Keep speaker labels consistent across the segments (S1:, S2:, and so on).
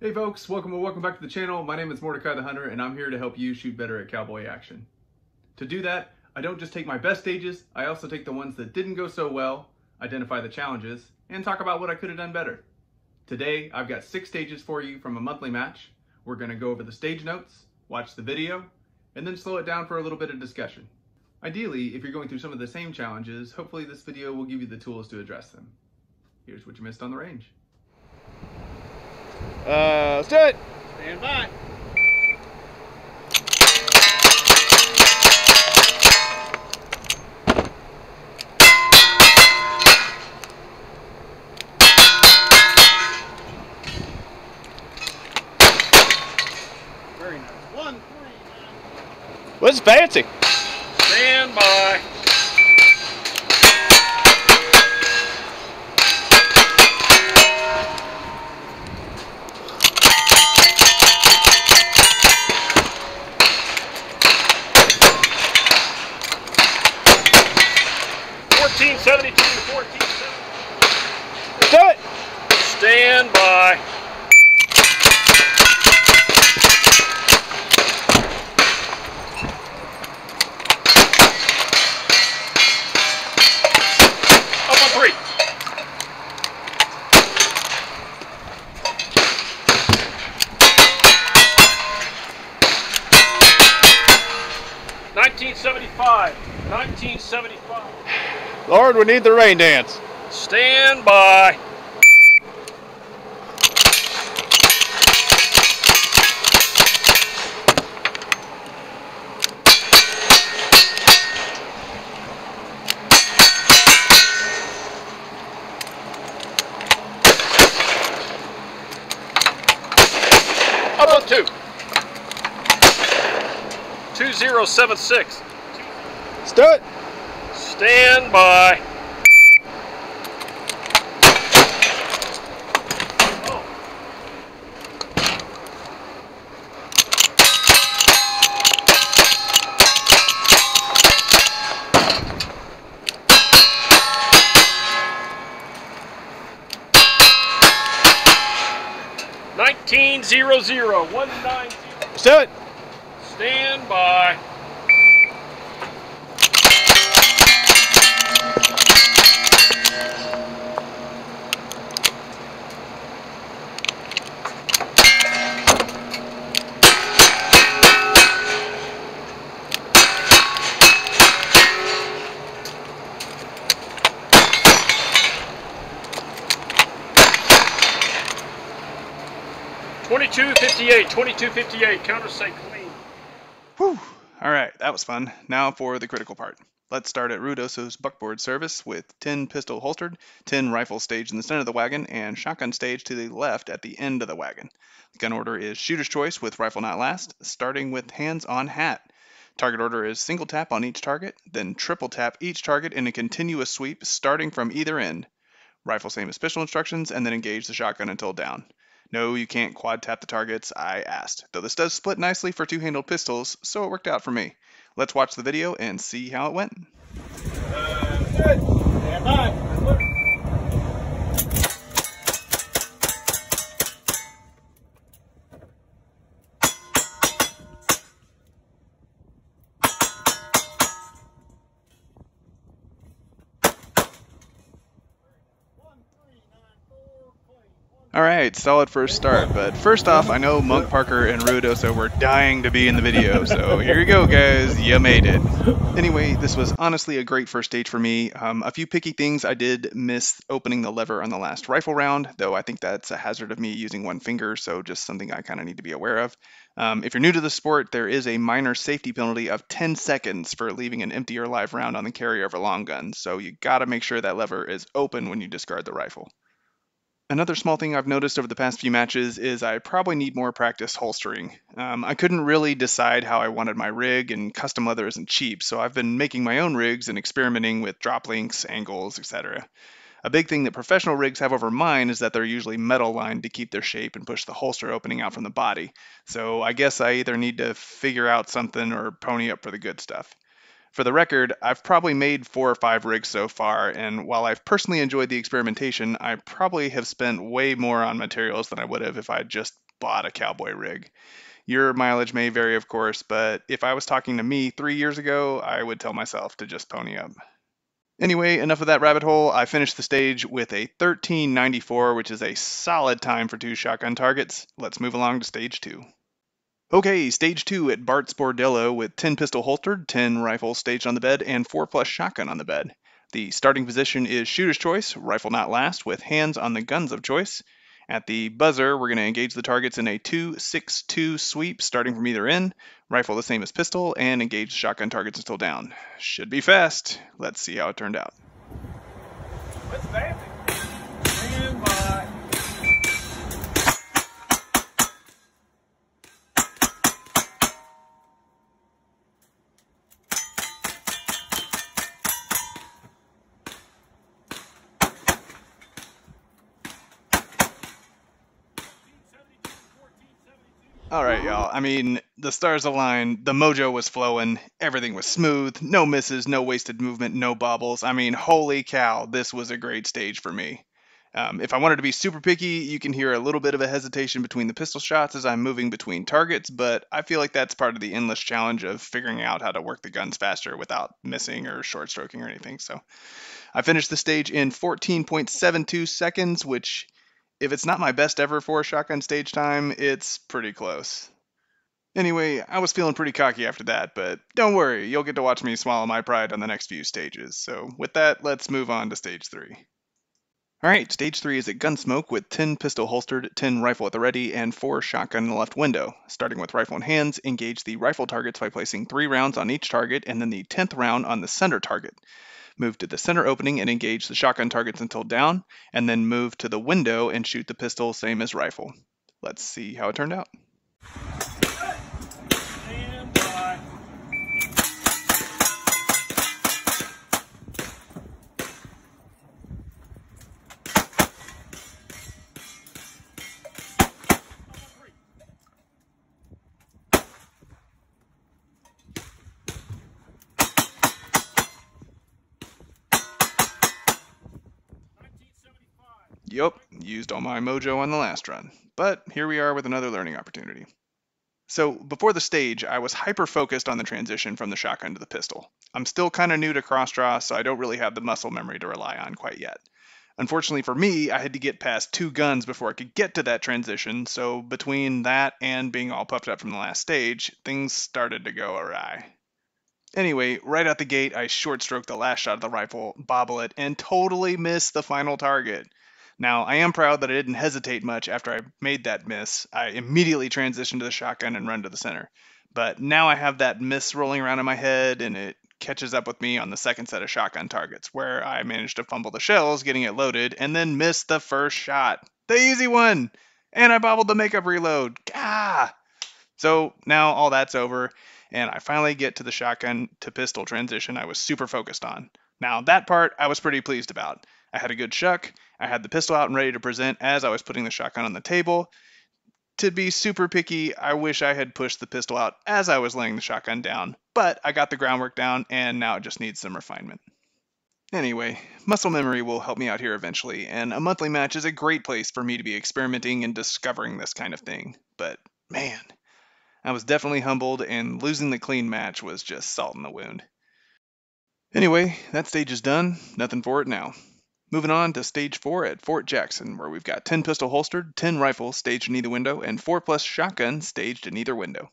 S1: Hey folks, welcome back to the channel. My name is Mordecai the Hunter and I'm here to help you shoot better at cowboy action. To do that, I don't just take my best stages, I also take the ones that didn't go so well, identify the challenges, and talk about what I could have done better. Today, I've got 6 stages for you from a monthly match. We're going to go over the stage notes, watch the video, and then slow it down for a little bit of discussion. Ideally, if you're going through some of the same challenges, hopefully this video will give you the tools to address them. Here's what you missed on the range.
S2: Let's do it.
S3: Stand by. Very nice. 1, 3, 9.
S2: What's fancy?
S3: Stand by. $14.72 to $14.70.
S2: Let's do it.
S3: Stand by. Up on 3. $19.75.
S2: Lord, we need the rain dance.
S3: Stand by. Up on 2. 2076.
S2: Let's do it.
S3: Stand by. Oh. $19.00.
S2: Let's do it.
S3: Stand by. $22.58. Counter say clean.
S1: Whew. Alright, that was fun. Now for the critical part. Let's start at Rudoso's Buckboard Service with 10 pistol holstered, 10 rifle staged in the center of the wagon, and shotgun stage to the left at the end of the wagon. The gun order is shooter's choice with rifle not last, starting with hands on hat. Target order is single tap on each target, then triple tap each target in a continuous sweep starting from either end. Rifle same as pistol instructions, and then engage the shotgun until down. No, you can't quad tap the targets, I asked, though this does split nicely for two-handled pistols, so it worked out for me. Let's watch the video and see how it went.
S3: Good. Stand by.
S1: Alright, solid first start, but first off, I know Monk Parker and Rudoso were dying to be in the video, so here you go guys, you made it. Anyway, this was honestly a great first stage for me. A few picky things: I did miss opening the lever on the last rifle round, though I think that's a hazard of me using one finger, so just something I kind of need to be aware of. If you're new to the sport, there is a minor safety penalty of 10 seconds for leaving an empty or live round on the carryover long gun, so you gotta make sure that lever is open when you discard the rifle. Another small thing I've noticed over the past few matches is I probably need more practice holstering. I couldn't really decide how I wanted my rig, and custom leather isn't cheap, so I've been making my own rigs and experimenting with drop links, angles, etc. A big thing that professional rigs have over mine is that they're usually metal lined to keep their shape and push the holster opening out from the body, so I guess I either need to figure out something or pony up for the good stuff. For the record, I've probably made 4 or 5 rigs so far, and while I've personally enjoyed the experimentation, I probably have spent way more on materials than I would have if I'd just bought a Cowboy rig. Your mileage may vary, of course, but if I was talking to me 3 years ago, I would tell myself to just pony up. Anyway, enough of that rabbit hole. I finished the stage with a 1394, which is a solid time for 2 shotgun targets. Let's move along to stage 2. Okay, stage 2 at Bart's Bordello with 10 pistol holstered, 10 rifle staged on the bed, and 4 plus shotgun on the bed. The starting position is shooter's choice, rifle not last, with hands on the guns of choice. At the buzzer, we're going to engage the targets in a 2-6-2 sweep, starting from either end, rifle the same as pistol, and engage shotgun targets until down. Should be fast. Let's see how it turned out.
S3: Let's vamp it. Stand by.
S1: Alright, y'all. I mean, the stars aligned, the mojo was flowing, everything was smooth, no misses, no wasted movement, no bobbles. I mean, holy cow, this was a great stage for me. If I wanted to be super picky, you can hear a little bit of a hesitation between the pistol shots as I'm moving between targets, but I feel like that's part of the endless challenge of figuring out how to work the guns faster without missing or short stroking or anything. So I finished the stage in 14.72 seconds, which, if it's not my best ever for a shotgun stage time, it's pretty close. Anyway, I was feeling pretty cocky after that, but don't worry, you'll get to watch me swallow my pride on the next few stages. So with that, let's move on to stage 3. Alright, stage 3 is at Gunsmoke with 10 pistol holstered, 10 rifle at the ready, and 4 shotgun in the left window. Starting with rifle in hands, engage the rifle targets by placing 3 rounds on each target and then the 10th round on the center target. Move to the center opening and engage the shotgun targets until down, and then move to the window and shoot the pistol same as rifle. Let's see how it turned out.
S3: Stand by.
S1: Yup, used all my mojo on the last run. But here we are with another learning opportunity. So before the stage, I was hyper-focused on the transition from the shotgun to the pistol. I'm still kind of new to cross-draw, so I don't really have the muscle memory to rely on quite yet. Unfortunately for me, I had to get past 2 guns before I could get to that transition, so between that and being all puffed up from the last stage, things started to go awry. Anyway, right out the gate, I short-stroked the last shot of the rifle, bobble it, and totally missed the final target. Now, I am proud that I didn't hesitate much after I made that miss. I immediately transitioned to the shotgun and run to the center. But now I have that miss rolling around in my head, and it catches up with me on the second set of shotgun targets, where I managed to fumble the shells getting it loaded, and then miss the first shot. The easy one! And I bobbled the makeup reload. Gah! So now all that's over, and I finally get to the shotgun to pistol transition I was super focused on. Now, that part I was pretty pleased about. I had a good shuck, I had the pistol out and ready to present as I was putting the shotgun on the table. To be super picky, I wish I had pushed the pistol out as I was laying the shotgun down, but I got the groundwork down and now it just needs some refinement. Anyway, muscle memory will help me out here eventually, and a monthly match is a great place for me to be experimenting and discovering this kind of thing. But man, I was definitely humbled, and losing the clean match was just salt in the wound. Anyway, that stage is done, nothing for it now. Moving on to stage 4 at Fort Jackson, where we've got 10 pistol holstered, 10 rifles staged in either window, and 4 plus shotguns staged in either window.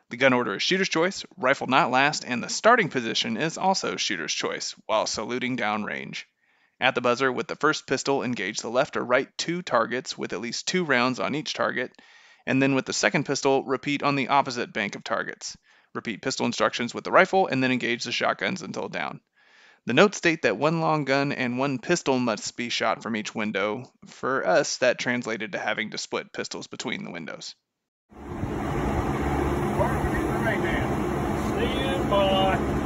S1: The gun order is shooter's choice, rifle not last, and the starting position is also shooter's choice, while saluting down range. At the buzzer, with the first pistol, engage the left or right 2 targets with at least 2 rounds on each target, and then with the second pistol, repeat on the opposite bank of targets. Repeat pistol instructions with the rifle, and then engage the shotguns until down. The notes state that 1 long gun and 1 pistol must be shot from each window. For us, that translated to having to split pistols between the windows.
S3: Stand by.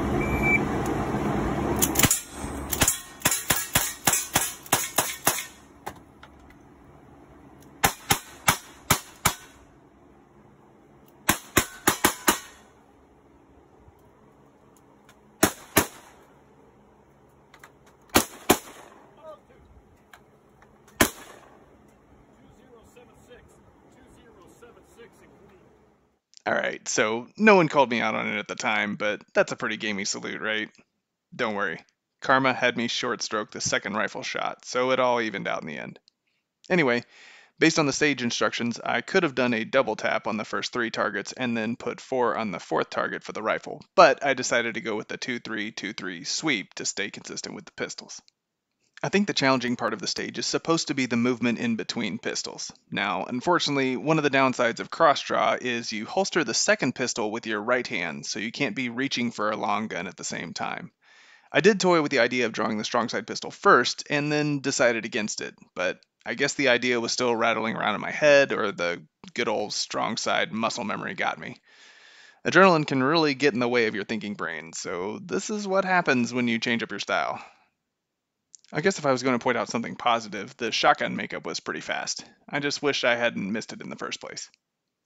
S1: Alright, so no one called me out on it at the time, but that's a pretty gamey salute, right? Don't worry. Karma had me short stroke the second rifle shot, so it all evened out in the end. Anyway, based on the stage instructions, I could have done a double tap on the first 3 targets and then put 4 on the 4th target for the rifle, but I decided to go with the 2-3-2-3 sweep to stay consistent with the pistols. I think the challenging part of the stage is supposed to be the movement in between pistols. Now, unfortunately, one of the downsides of cross draw is you holster the second pistol with your right hand, so you can't be reaching for a long gun at the same time. I did toy with the idea of drawing the strong side pistol first, and then decided against it, but I guess the idea was still rattling around in my head, or the good old strong side muscle memory got me. Adrenaline can really get in the way of your thinking brain, so this is what happens when you change up your style. I guess if I was going to point out something positive, the shotgun makeup was pretty fast. I just wished I hadn't missed it in the first place.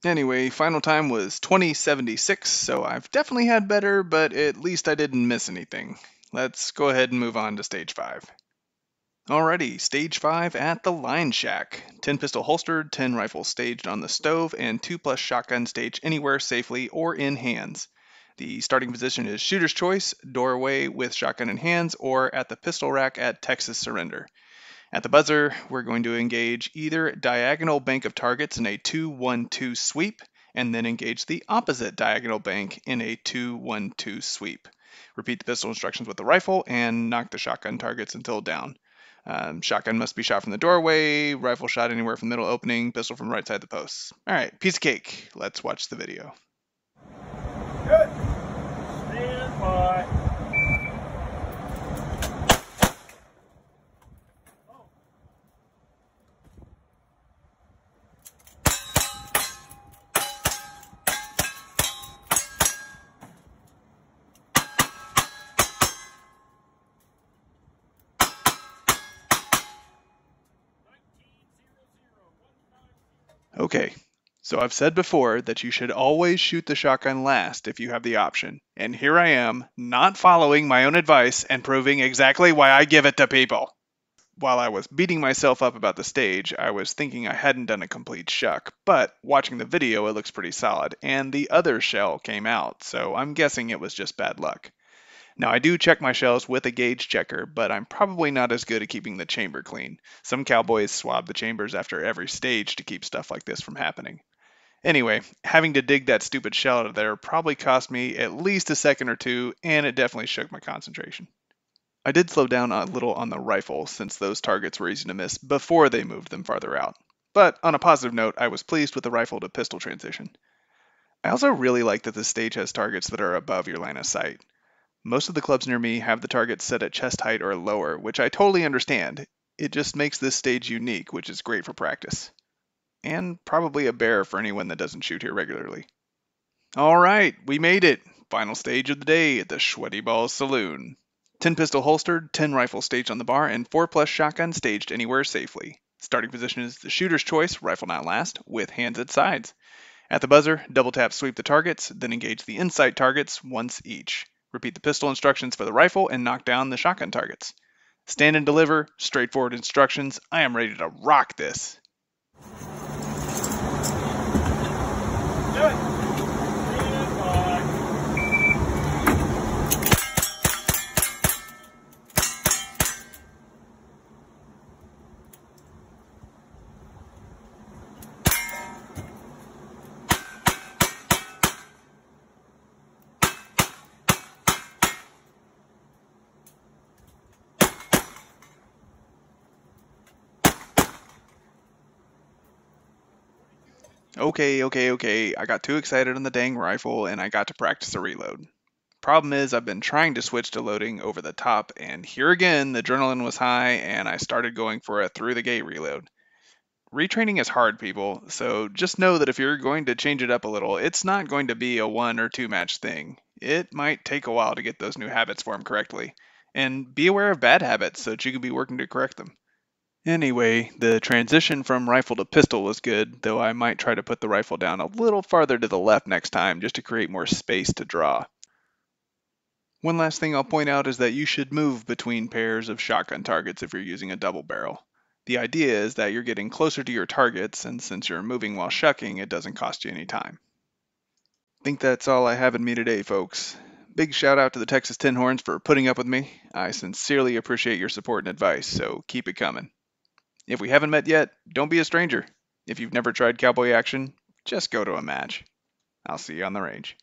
S1: Anyway, final time was 2076, so I've definitely had better, but at least I didn't miss anything. Let's go ahead and move on to stage 5. Alrighty, stage 5 at the line shack. 10 pistol holstered, 10 rifles staged on the stove, and 2+ shotgun staged anywhere safely or in hands. The starting position is shooter's choice, doorway with shotgun in hands, or at the pistol rack at Texas surrender. At the buzzer, we're going to engage either diagonal bank of targets in a 2-1-2 sweep, and then engage the opposite diagonal bank in a 2-1-2 sweep. Repeat the pistol instructions with the rifle, and knock the shotgun targets until down. Shotgun must be shot from the doorway, rifle shot anywhere from the middle opening, pistol from right side of the posts. Alright, piece of cake. Let's watch the video.
S3: Good. Stand by.
S1: Okay, so I've said before that you should always shoot the shotgun last if you have the option, and here I am, not following my own advice and proving exactly why I give it to people. While I was beating myself up about the stage, I was thinking I hadn't done a complete shuck, but watching the video it looks pretty solid, and the other shell came out, so I'm guessing it was just bad luck. Now I do check my shells with a gauge checker, but I'm probably not as good at keeping the chamber clean. Some cowboys swab the chambers after every stage to keep stuff like this from happening. Anyway, having to dig that stupid shell out of there probably cost me at least a second or two, and it definitely shook my concentration. I did slow down a little on the rifle, since those targets were easy to miss before they moved them farther out. But on a positive note, I was pleased with the rifle to pistol transition. I also really like that this stage has targets that are above your line of sight. Most of the clubs near me have the targets set at chest height or lower, which I totally understand. It just makes this stage unique, which is great for practice. And probably a bear for anyone that doesn't shoot here regularly. Alright, we made it! Final stage of the day at the Sweaty Balls Saloon. 10 pistol holstered, 10 rifles staged on the bar, and 4+ shotgun staged anywhere safely. Starting position is the shooter's choice, rifle not last, with hands at sides. At the buzzer, double tap sweep the targets, then engage the insight targets once each. Repeat the pistol instructions for the rifle and knock down the shotgun targets. Stand and deliver, straightforward instructions. I am ready to rock this.
S3: Good. Stand by.
S1: Okay. I got too excited on the dang rifle and I got to practice a reload. Problem is, I've been trying to switch to loading over the top, and here again, the adrenaline was high and I started going for a through the gate reload. Retraining is hard, people, so just know that if you're going to change it up a little, it's not going to be a 1 or 2 match thing. It might take a while to get those new habits formed correctly. And be aware of bad habits so that you can be working to correct them. Anyway, the transition from rifle to pistol was good, though I might try to put the rifle down a little farther to the left next time just to create more space to draw. One last thing I'll point out is that you should move between pairs of shotgun targets if you're using a double barrel. The idea is that you're getting closer to your targets, and since you're moving while shucking, it doesn't cost you any time. I think that's all I have in me today, folks. Big shout out to the Texas Tin Horns for putting up with me. I sincerely appreciate your support and advice, so keep it coming. If we haven't met yet, don't be a stranger. If you've never tried cowboy action, just go to a match. I'll see you on the range.